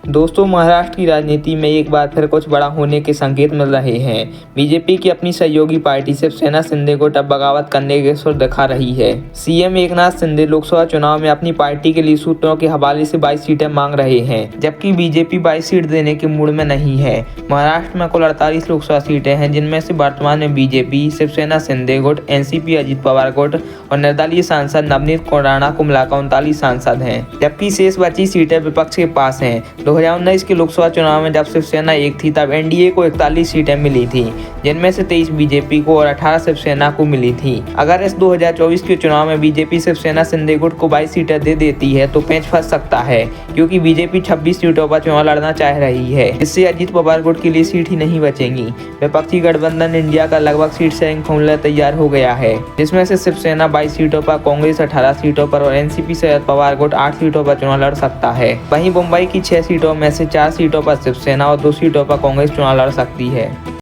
दोस्तों, महाराष्ट्र की राजनीति में एक बार फिर कुछ बड़ा होने के संकेत मिल रहे हैं। बीजेपी की अपनी सहयोगी पार्टी शिवसेना शिंदे गुट अब बगावत करने के सुर दिखा रही है। सीएम एकनाथ शिंदे लोकसभा चुनाव में अपनी पार्टी के लिए सूत्रों के हवाले से 22 सीटें मांग रहे हैं, जबकि बीजेपी 22 सीट देने के मूड में नहीं है। महाराष्ट्र में कुल 48 लोकसभा सीटें हैं, जिनमें से वर्तमान में बीजेपी, शिवसेना शिंदे गुट, एनसीपी अजित पवार गुट और निर्दलीय सांसद नवनीत कौराना को मिलाकर 39 सांसद हैं, जबकि शेष बची सीटें विपक्ष के पास हैं। 2019 के लोकसभा चुनाव में जब शिवसेना एक थी, तब एनडीए को 41 सीटें मिली थी, जिनमें से 23 बीजेपी को और 18 शिवसेना को मिली थी। अगर इस 2024 के चुनाव में बीजेपी शिवसेना शिंदे गुट को 22 सीटें दे देती है तो पेंच फंस सकता है, क्योंकि बीजेपी 26 सीटों पर चुनाव लड़ना चाह रही है। इससे अजित पवार गुट के लिए सीट ही नहीं बचेंगी। विपक्षी गठबंधन इंडिया का लगभग सीट शेयरिंग फॉर्मूला तैयार हो गया है, जिसमें से शिवसेना 22 सीटों पर, कांग्रेस 18 सीटों पर और एनसीपी से अजित पवार गुट 8 सीटों पर चुनाव लड़ सकता है। वहीं मुंबई की 6 सीटों में से 4 सीटों पर शिवसेना और 2 सीटों पर कांग्रेस चुनाव लड़ सकती है।